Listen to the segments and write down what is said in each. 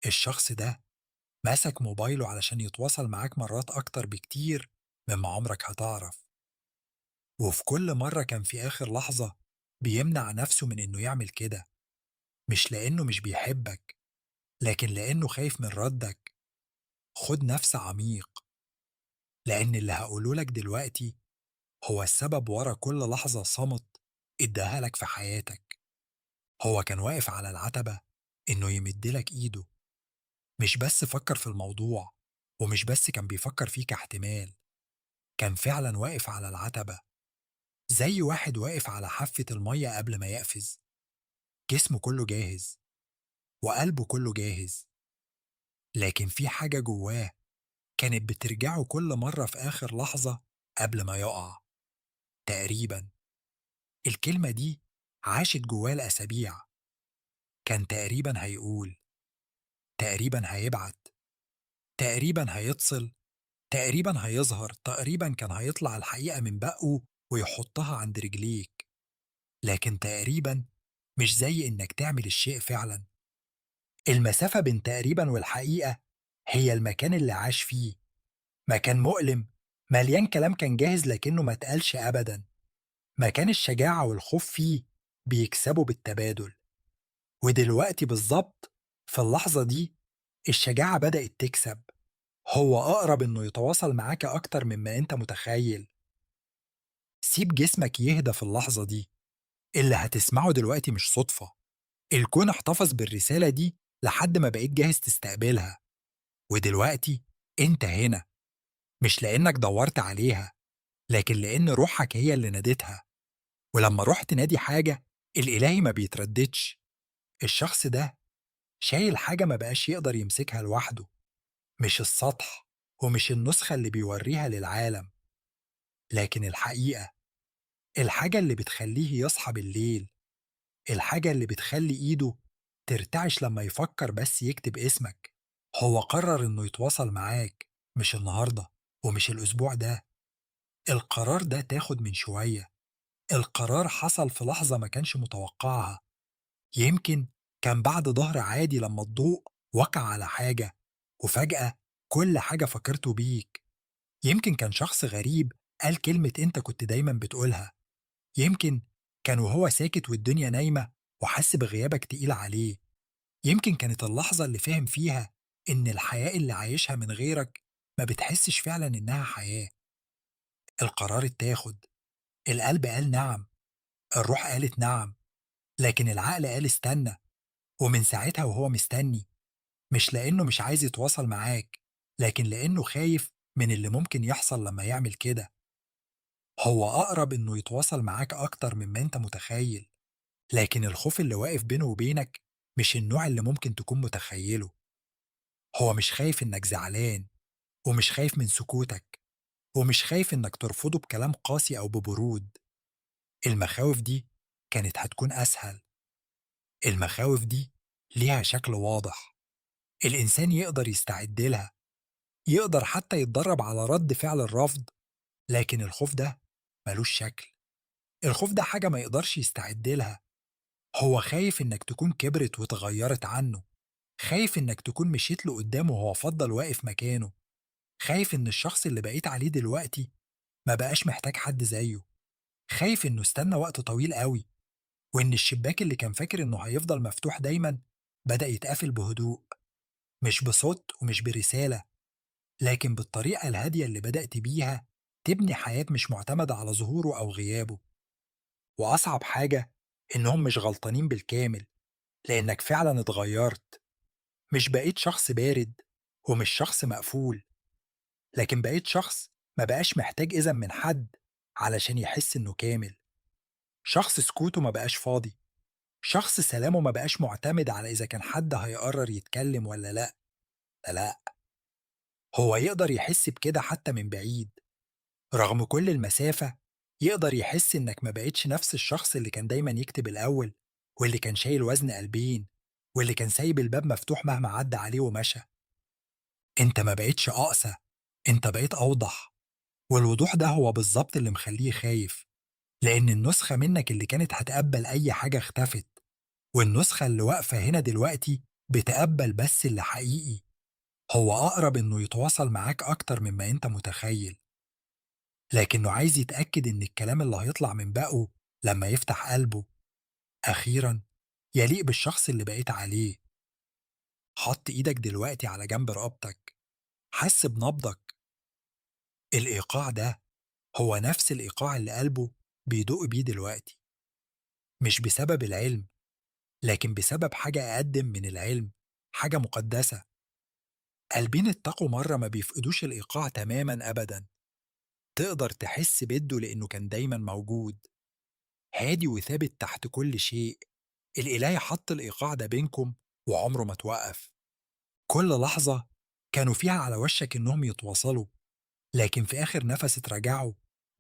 الشخص ده مسك موبايله علشان يتواصل معاك مرات أكتر بكتير مما عمرك هتعرف، وفي كل مرة كان في آخر لحظة بيمنع نفسه من إنه يعمل كده، مش لأنه مش بيحبك، لكن لأنه خايف من ردك. خد نفس عميق، لأن اللي هقوله لك دلوقتي هو السبب ورا كل لحظة صمت اداها لك في حياتك. هو كان واقف على العتبة إنه يمدلك إيده، مش بس فكر في الموضوع، ومش بس كان بيفكر فيه كاحتمال، كان فعلا واقف على العتبة، زي واحد واقف على حافة المية قبل ما يقفز. جسمه كله جاهز وقلبه كله جاهز، لكن في حاجة جواه كانت بترجعه كل مرة في آخر لحظة قبل ما يقع. تقريبا الكلمة دي عاشت جواه الأسابيع. كان تقريبا هيقول، تقريبا هيبعت، تقريبا هيتصل، تقريبا هيظهر، تقريبا كان هيطلع الحقيقة من بقه ويحطها عند رجليك. لكن تقريبا مش زي إنك تعمل الشيء فعلا. المسافة بين تقريبا والحقيقة هي المكان اللي عاش فيه، مكان مؤلم، مليان كلام كان جاهز لكنه ما اتقالش أبدا، مكان الشجاعة والخوف فيه بيكسبوا بالتبادل. ودلوقتي بالظبط في اللحظة دي الشجاعة بدأت تكسب. هو أقرب إنه يتواصل معاك أكتر مما أنت متخيل. سيب جسمك يهدى في اللحظة دي. اللي هتسمعه دلوقتي مش صدفة، الكون احتفظ بالرسالة دي لحد ما بقيت جاهز تستقبلها. ودلوقتي أنت هنا، مش لأنك دورت عليها، لكن لأن روحك هي اللي نادتها. ولما روح تنادي حاجة، الإلهي ما بيترددش. الشخص ده شايل حاجة ما بقاش يقدر يمسكها لوحده، مش السطح ومش النسخة اللي بيوريها للعالم، لكن الحقيقة، الحاجة اللي بتخليه يصحى بالليل، الحاجة اللي بتخلي إيده ترتعش لما يفكر بس يكتب اسمك. هو قرر إنه يتواصل معاك، مش النهاردة ومش الأسبوع ده. القرار ده تاخد من شوية. القرار حصل في لحظة ما كانش متوقعها. يمكن كان بعد ظهر عادي لما الضوء وقع على حاجة وفجأة كل حاجة فكرته بيك. يمكن كان شخص غريب قال كلمة أنت كنت دايما بتقولها. يمكن كان وهو ساكت والدنيا نايمة وحس بغيابك تقيل عليه. يمكن كانت اللحظة اللي فهم فيها إن الحياة اللي عايشها من غيرك ما بتحسش فعلا إنها حياة. القرار اتاخد، القلب قال نعم، الروح قالت نعم، لكن العقل قال استنى. ومن ساعتها وهو مستني، مش لأنه مش عايز يتواصل معاك، لكن لأنه خايف من اللي ممكن يحصل لما يعمل كده. هو أقرب إنه يتواصل معاك أكتر مما أنت متخيل، لكن الخوف اللي واقف بينه وبينك مش النوع اللي ممكن تكون متخيله. هو مش خايف إنك زعلان، ومش خايف من سكوتك، ومش خايف إنك ترفضه بكلام قاسي أو ببرود. المخاوف دي كانت هتكون أسهل. المخاوف دي ليها شكل واضح، الإنسان يقدر يستعد لها، يقدر حتى يتدرب على رد فعل الرفض. لكن الخوف ده ملوش شكل. الخوف ده حاجة ما يقدرش يستعد لها. هو خايف إنك تكون كبرت وتغيرت عنه، خايف إنك تكون مشيت له قدامه وهو فضل واقف مكانه، خايف إن الشخص اللي بقيت عليه دلوقتي ما بقاش محتاج حد زيه، خايف إنه استنى وقت طويل قوي، وإن الشباك اللي كان فاكر إنه هيفضل مفتوح دايما بدأ يتقفل بهدوء، مش بصوت ومش برسالة، لكن بالطريقة الهادية اللي بدأت بيها تبني حياة مش معتمدة على ظهوره أو غيابه. وأصعب حاجة إنهم مش غلطانين بالكامل، لأنك فعلا اتغيرت. مش بقيت شخص بارد ومش شخص مقفول، لكن بقيت شخص ما بقاش محتاج إذن من حد علشان يحس إنه كامل. شخص سكوته ما بقاش فاضي، شخص سلامه ما بقاش معتمد على إذا كان حد هيقرر يتكلم ولا لأ. لا، هو يقدر يحس بكده حتى من بعيد. رغم كل المسافة يقدر يحس إنك ما بقيتش نفس الشخص اللي كان دايما يكتب الأول، واللي كان شايل وزن قلبين، واللي كان سايب الباب مفتوح مهما عدى عليه ومشى. انت ما بقيتش أقسى، انت بقيت أوضح. والوضوح ده هو بالظبط اللي مخليه خايف، لأن النسخة منك اللي كانت هتقبل أي حاجة اختفت، والنسخة اللي واقفة هنا دلوقتي بتقبل بس اللي حقيقي. هو أقرب إنه يتواصل معاك أكتر مما أنت متخيل، لكنه عايز يتأكد إن الكلام اللي هيطلع من بقه لما يفتح قلبه أخيرا يليق بالشخص اللي بقيت عليه. حط إيدك دلوقتي على جنب رقبتك، حس بنبضك. الإيقاع ده هو نفس الإيقاع اللي قلبه بيدق بيه دلوقتي، مش بسبب العلم، لكن بسبب حاجة أقدم من العلم، حاجة مقدسة. قلبين اتقوا مرة ما بيفقدوش الإيقاع تماما أبدا. تقدر تحس بده لأنه كان دايما موجود، هادي وثابت تحت كل شيء. الإله حط الإيقاع ده بينكم وعمره ما توقف. كل لحظة كانوا فيها على وشك إنهم يتواصلوا، لكن في آخر نفس اتراجعوا،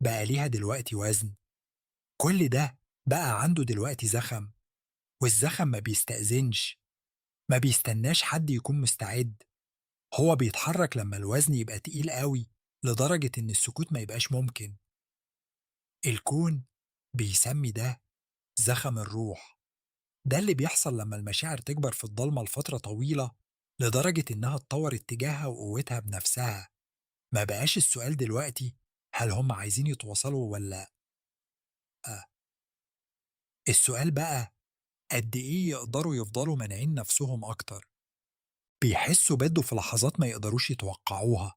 بقى ليها دلوقتي وزن. كل ده بقى عنده دلوقتي زخم، والزخم ما بيستأذنش، ما بيستناش حد يكون مستعد. هو بيتحرك لما الوزن يبقى تقيل قوي لدرجة إن السكوت ما يبقاش ممكن. الكون بيسمي ده زخم الروح. ده اللي بيحصل لما المشاعر تكبر في الضلمة لفترة طويلة لدرجة إنها تطور اتجاهها وقوتها بنفسها. ما بقاش السؤال دلوقتي هل هم عايزين يتواصلوا ولا لأ، السؤال بقى قد إيه يقدروا يفضلوا مانعين نفسهم أكتر. بيحسوا بده في لحظات ما يقدروش يتوقعوها،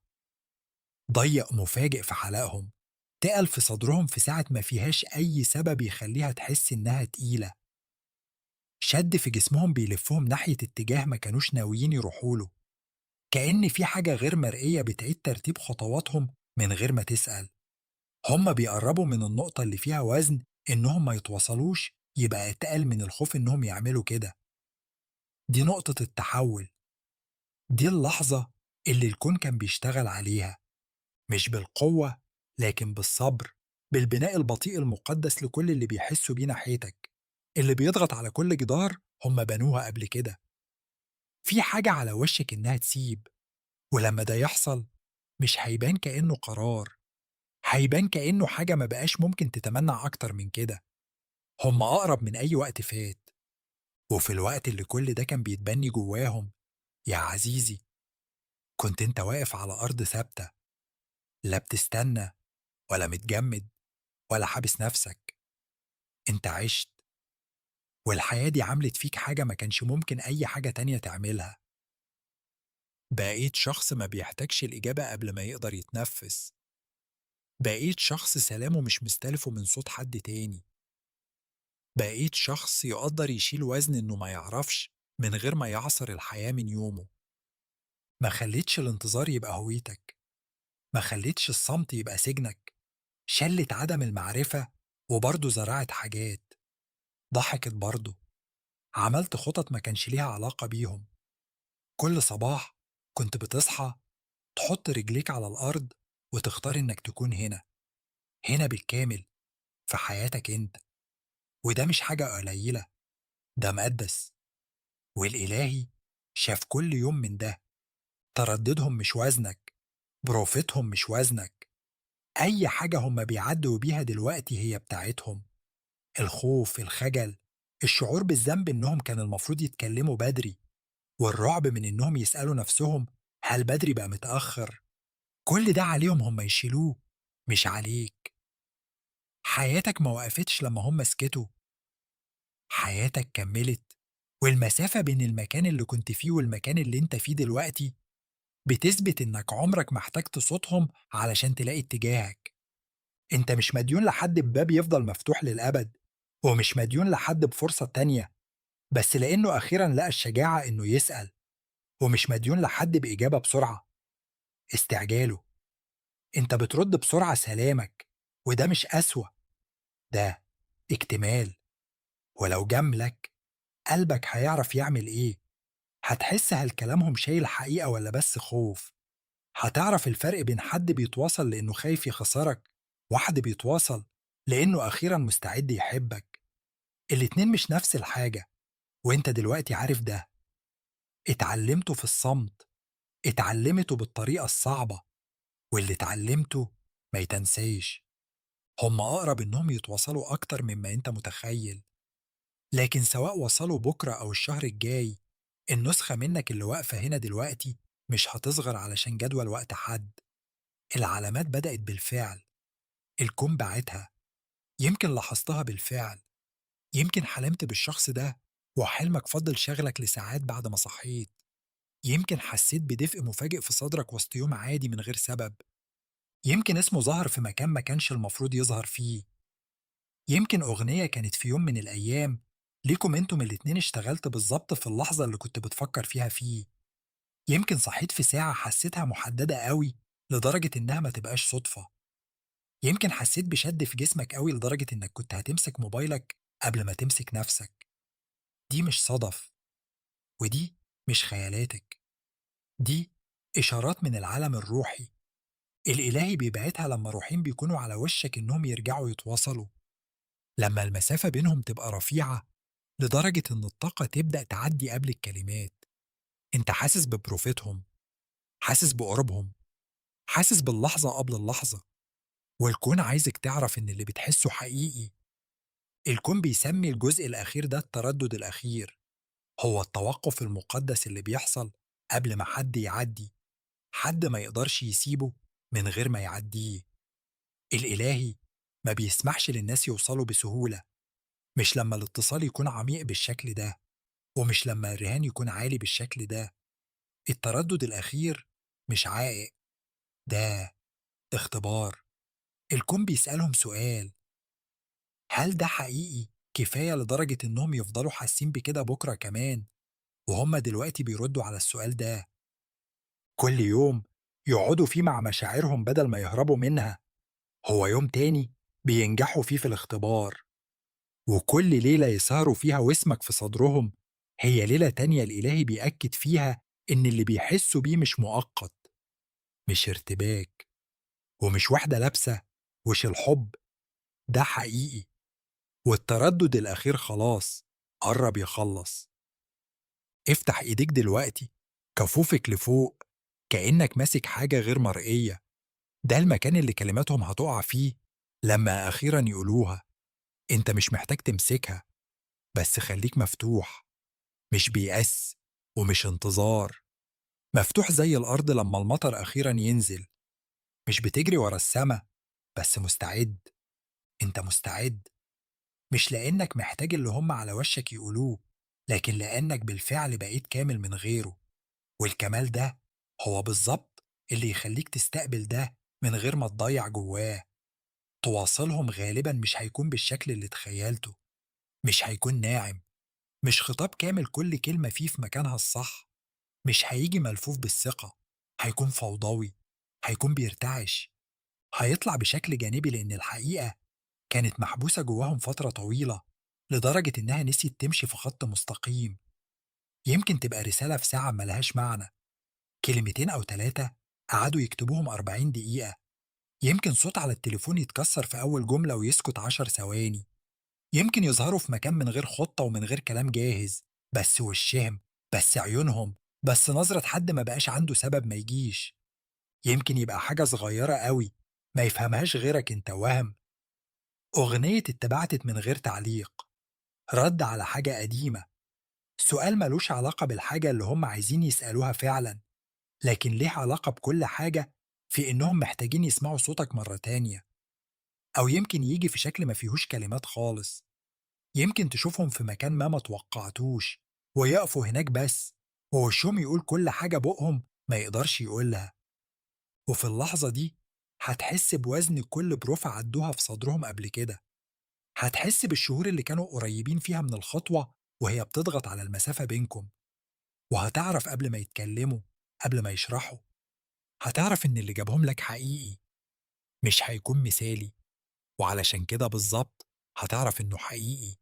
ضيق مفاجئ في حلقهم، تقل في صدرهم في ساعة ما فيهاش أي سبب يخليها تحس إنها تقيلة، شد في جسمهم بيلفهم ناحية اتجاه ما كانوش ناويين يروحوله، كأن في حاجة غير مرئية بتعيد ترتيب خطواتهم من غير ما تسأل. هم بيقربوا من النقطة اللي فيها وزن إنهم ما يتواصلوش يبقى أتقل من الخوف إنهم يعملوا كده. دي نقطة التحول، دي اللحظة اللي الكون كان بيشتغل عليها، مش بالقوة لكن بالصبر، بالبناء البطيء المقدس لكل اللي بيحسوا بيه ناحيتك، اللي بيضغط على كل جدار هم بنوها قبل كده. في حاجة على وشك إنها تسيب، ولما ده يحصل مش هيبان كأنه قرار، هيبان كأنه حاجة ما بقاش ممكن تتمنع أكتر من كده. هم أقرب من أي وقت فات، وفي الوقت اللي كل ده كان بيتبني جواهم يا عزيزي كنت أنت واقف على أرض ثابتة، لا بتستنى ولا متجمد ولا حابس نفسك. أنت عشت، والحياة دي عملت فيك حاجة ما كانش ممكن أي حاجة تانية تعملها. بقيت شخص ما بيحتاجش الإجابة قبل ما يقدر يتنفس، بقيت شخص سلامه مش مستلفه من صوت حد تاني، بقيت شخص يقدر يشيل وزن إنه ما يعرفش من غير ما يعصر الحياة من يومه. ما خليتش الانتظار يبقى هويتك، ما خليتش الصمت يبقى سجنك. شلت عدم المعرفة وبرضه زرعت حاجات، ضحكت برضه، عملت خطط ما كانش ليها علاقة بيهم. كل صباح كنت بتصحى تحط رجليك على الأرض وتختار إنك تكون هنا، هنا بالكامل في حياتك أنت. وده مش حاجة قليلة، ده مقدس. والإلهي شاف كل يوم من ده. ترددهم مش وزنك، بروفتهم مش وزنك. أي حاجة هم بيعدوا بيها دلوقتي هي بتاعتهم. الخوف، الخجل، الشعور بالذنب إنهم كان المفروض يتكلموا بدري، والرعب من إنهم يسألوا نفسهم هل بدري بقى متأخر. كل ده عليهم هم يشيلوه، مش عليك. حياتك ما وقفتش لما هم سكتوا، حياتك كملت. والمسافة بين المكان اللي كنت فيه والمكان اللي انت فيه دلوقتي بتثبت انك عمرك ما احتجت صوتهم علشان تلاقي اتجاهك. انت مش مديون لحد بباب يفضل مفتوح للأبد، ومش مديون لحد بفرصة تانية بس لأنه أخيرا لقى الشجاعة إنه يسأل، ومش مديون لحد بإجابة بسرعة استعجاله. انت بترد بسرعة سلامك، وده مش قسوة، ده اكتمال. ولو جاملك قلبك هيعرف يعمل ايه. هتحس هل كلامهم شايل حقيقة ولا بس خوف. هتعرف الفرق بين حد بيتواصل لأنه خايف يخسرك وحد بيتواصل لأنه أخيرا مستعد يحبك. الاتنين مش نفس الحاجة، وانت دلوقتي عارف ده. اتعلمته في الصمت، اتعلمته بالطريقة الصعبة، واللي اتعلمته ما يتنسيش. هم أقرب إنهم يتواصلوا أكتر مما أنت متخيل، لكن سواء وصلوا بكرة أو الشهر الجاي النسخة منك اللي واقفة هنا دلوقتي مش هتصغر علشان جدول وقت حد. العلامات بدأت بالفعل، الكون بعتها، يمكن لاحظتها بالفعل، يمكن حلمت بالشخص ده وحلمك فضل شغلك لساعات بعد ما صحيت، يمكن حسيت بدفء مفاجئ في صدرك وسط يوم عادي من غير سبب، يمكن اسمه ظهر في مكان ما كانش المفروض يظهر فيه، يمكن أغنية كانت في يوم من الأيام ليكم انتم الاتنين اشتغلت بالظبط في اللحظة اللي كنت بتفكر فيها فيه، يمكن صحيت في ساعة حسيتها محددة قوي لدرجة إنها ما تبقاش صدفة، يمكن حسيت بشد في جسمك قوي لدرجة إنك كنت هتمسك موبايلك قبل ما تمسك نفسك. دي مش صدف، ودي مش خيالاتك، دي إشارات من العالم الروحي الإلهي بيبعتها لما روحين بيكونوا على وشك إنهم يرجعوا يتواصلوا، لما المسافة بينهم تبقى رفيعة لدرجة إن الطاقة تبدأ تعدي قبل الكلمات. أنت حاسس ببروفتهم، حاسس بقربهم، حاسس باللحظة قبل اللحظة، والكون عايزك تعرف إن اللي بتحسه حقيقي. الكون بيسمي الجزء الأخير ده التردد الأخير، هو التوقف المقدس اللي بيحصل قبل ما حد يعدي، حد ما يقدرش يسيبه من غير ما يعديه. الإلهي ما بيسمحش للناس يوصلوا بسهولة، مش لما الاتصال يكون عميق بالشكل ده، ومش لما الرهان يكون عالي بالشكل ده. التردد الأخير مش عائق، ده اختبار. الكون بيسألهم سؤال: هل ده حقيقي كفاية لدرجة إنهم يفضلوا حاسين بكده بكرة كمان؟ وهم دلوقتي بيردوا على السؤال ده كل يوم، يقعدوا فيه مع مشاعرهم بدل ما يهربوا منها. هو يوم تاني بينجحوا فيه في الاختبار، وكل ليلة يسهروا فيها واسمك في صدرهم هي ليلة تانية الإلهي بيأكد فيها إن اللي بيحسوا بيه مش مؤقت، مش ارتباك، ومش واحدة لابسة وش الحب، ده حقيقي. والتردد الأخير خلاص قرب يخلص. افتح إيديك دلوقتي، كفوفك لفوق، كأنك ماسك حاجة غير مرئية، ده المكان اللي كلماتهم هتقع فيه لما أخيرا يقولوها. انت مش محتاج تمسكها، بس خليك مفتوح، مش بيأس ومش انتظار، مفتوح زي الأرض لما المطر أخيرا ينزل، مش بتجري ورا السما، بس مستعد. انت مستعد، مش لأنك محتاج اللي هم على وشك يقولوه، لكن لأنك بالفعل بقيت كامل من غيره. والكمال ده هو بالظبط اللي يخليك تستقبل ده من غير ما تضيع جواه. تواصلهم غالبا مش هيكون بالشكل اللي تخيلته، مش هيكون ناعم، مش خطاب كامل كل كلمة فيه في مكانها الصح، مش هيجي ملفوف بالثقة، هيكون فوضوي، هيكون بيرتعش، هيطلع بشكل جانبي لأن الحقيقة كانت محبوسة جواهم فترة طويلة لدرجة إنها نسيت تمشي في خط مستقيم. يمكن تبقى رسالة في ساعة ملهاش معنى، كلمتين أو تلاتة قعدوا يكتبوهم 40 دقيقة، يمكن صوت على التليفون يتكسر في أول جملة ويسكت 10 ثواني، يمكن يظهروا في مكان من غير خطة ومن غير كلام جاهز، بس وشهم، بس عيونهم، بس نظرة حد ما بقاش عنده سبب ما يجيش. يمكن يبقى حاجة صغيرة قوي ما يفهمهاش غيرك انت، وهم أغنية اتبعتت من غير تعليق، رد على حاجة قديمة، سؤال ملوش علاقة بالحاجة اللي هم عايزين يسألوها فعلا، لكن ليه علاقة بكل حاجة، في إنهم محتاجين يسمعوا صوتك مرة تانية. أو يمكن يجي في شكل ما فيهوش كلمات خالص، يمكن تشوفهم في مكان ما توقعتوش ويقفوا هناك بس، ووشهم يقول كل حاجة بقهم ما يقدرش يقولها. وفي اللحظة دي هتحس بوزن كل بروفة عدوها في صدرهم قبل كده، هتحس بالشهور اللي كانوا قريبين فيها من الخطوة وهي بتضغط على المسافة بينكم، وهتعرف قبل ما يتكلموا، قبل ما يشرحوا، هتعرف إن اللي جابهم لك حقيقي، مش هيكون مثالي، وعلشان كده بالظبط هتعرف إنه حقيقي.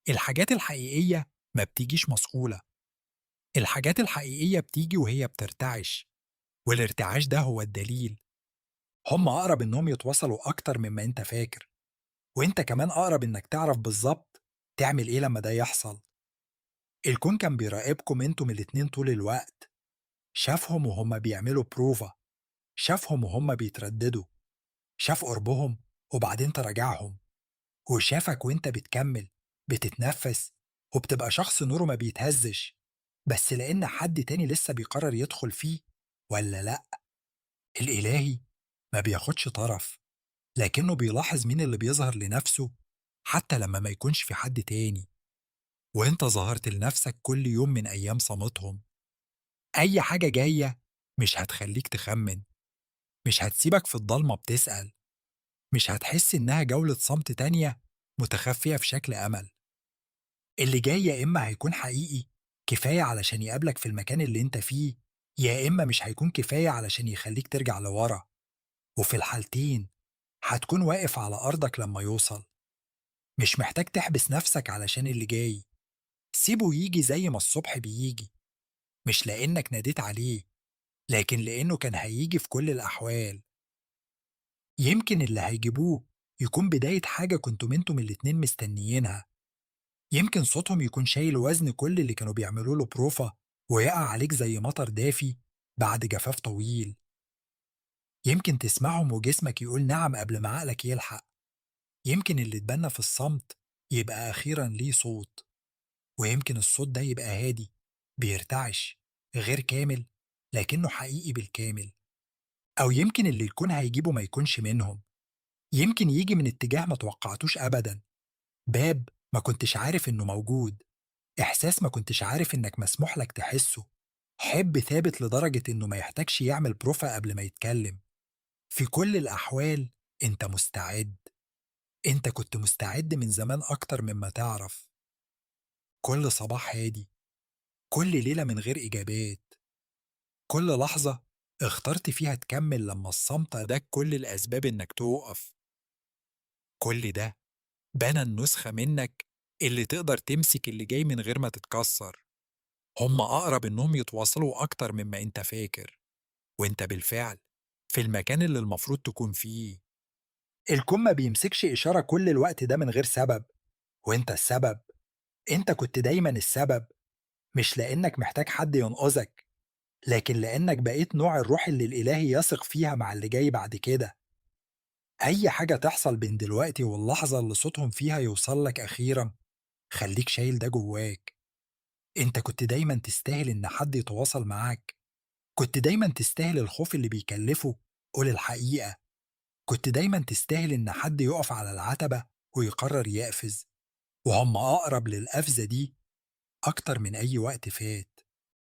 الحاجات الحقيقية ما بتيجيش مسؤولة، الحاجات الحقيقية بتيجي وهي بترتعش، والارتعاش ده هو الدليل. هم أقرب إنهم يتواصلوا أكتر مما أنت فاكر، وأنت كمان أقرب إنك تعرف بالظبط تعمل إيه لما ده يحصل. الكون كان بيراقبكم انتم الاتنين طول الوقت، شافهم وهم بيعملوا بروفا، شافهم وهم بيترددوا، شاف قربهم وبعدين تراجعهم، وشافك وانت بتكمل، بتتنفس، وبتبقى شخص نوره ما بيتهزش. بس لأن حد تاني لسه بيقرر يدخل فيه ولا لأ. الإلهي ما بياخدش طرف، لكنه بيلاحظ مين اللي بيظهر لنفسه حتى لما ما يكونش في حد تاني. وانت ظهرت لنفسك كل يوم من أيام صمتهم. أي حاجة جاية مش هتخليك تخمن، مش هتسيبك في الضلمة بتسأل، مش هتحس إنها جولة صمت تانية متخفية في شكل أمل. اللي جاي يا إما هيكون حقيقي كفاية علشان يقابلك في المكان اللي انت فيه، يا إما مش هيكون كفاية علشان يخليك ترجع لورا. وفي الحالتين هتكون واقف على أرضك لما يوصل. مش محتاج تحبس نفسك علشان اللي جاي، سيبه ييجي زي ما الصبح بييجي، مش لأنك ناديت عليه، لكن لأنه كان هييجي في كل الأحوال. يمكن اللي هيجيبوه يكون بداية حاجة كنتم انتم الاتنين مستنيينها. يمكن صوتهم يكون شايل وزن كل اللي كانوا بيعملوا له بروفا ويقع عليك زي مطر دافي بعد جفاف طويل. يمكن تسمعهم وجسمك يقول نعم قبل ما عقلك يلحق. يمكن اللي اتبنى في الصمت يبقى أخيرا ليه صوت، ويمكن الصوت ده يبقى هادي، بيرتعش، غير كامل، لكنه حقيقي بالكامل. أو يمكن اللي يكون هيجيبه ما يكونش منهم، يمكن يجي من اتجاه ما توقعتوش أبدا، باب ما كنتش عارف إنه موجود، إحساس ما كنتش عارف إنك مسموح لك تحسه، حب ثابت لدرجة إنه ما يحتاجش يعمل بروفا قبل ما يتكلم. في كل الأحوال أنت مستعد. أنت كنت مستعد من زمان أكتر مما تعرف. كل صباح هادي، كل ليلة من غير إجابات، كل لحظة اخترت فيها تكمل لما الصمت اداك كل الأسباب إنك توقف. كل ده بنى النسخة منك اللي تقدر تمسك اللي جاي من غير ما تتكسر. هم أقرب إنهم يتواصلوا أكتر مما أنت فاكر، وأنت بالفعل في المكان اللي المفروض تكون فيه. الكون ما بيمسكش إشارة كل الوقت ده من غير سبب، وأنت السبب. أنت كنت دايما السبب، مش لأنك محتاج حد ينقذك، لكن لأنك بقيت نوع الروح اللي الإلهي يثق فيها مع اللي جاي بعد كده. أي حاجة تحصل بين دلوقتي واللحظة اللي صوتهم فيها يوصل لك أخيرا، خليك شايل ده جواك. أنت كنت دايما تستاهل إن حد يتواصل معاك، كنت دايما تستاهل الخوف اللي بيكلفه قول الحقيقة، كنت دايما تستاهل إن حد يقف على العتبة ويقرر يقفز. وهم أقرب للقفزة دي أكتر من أي وقت فات.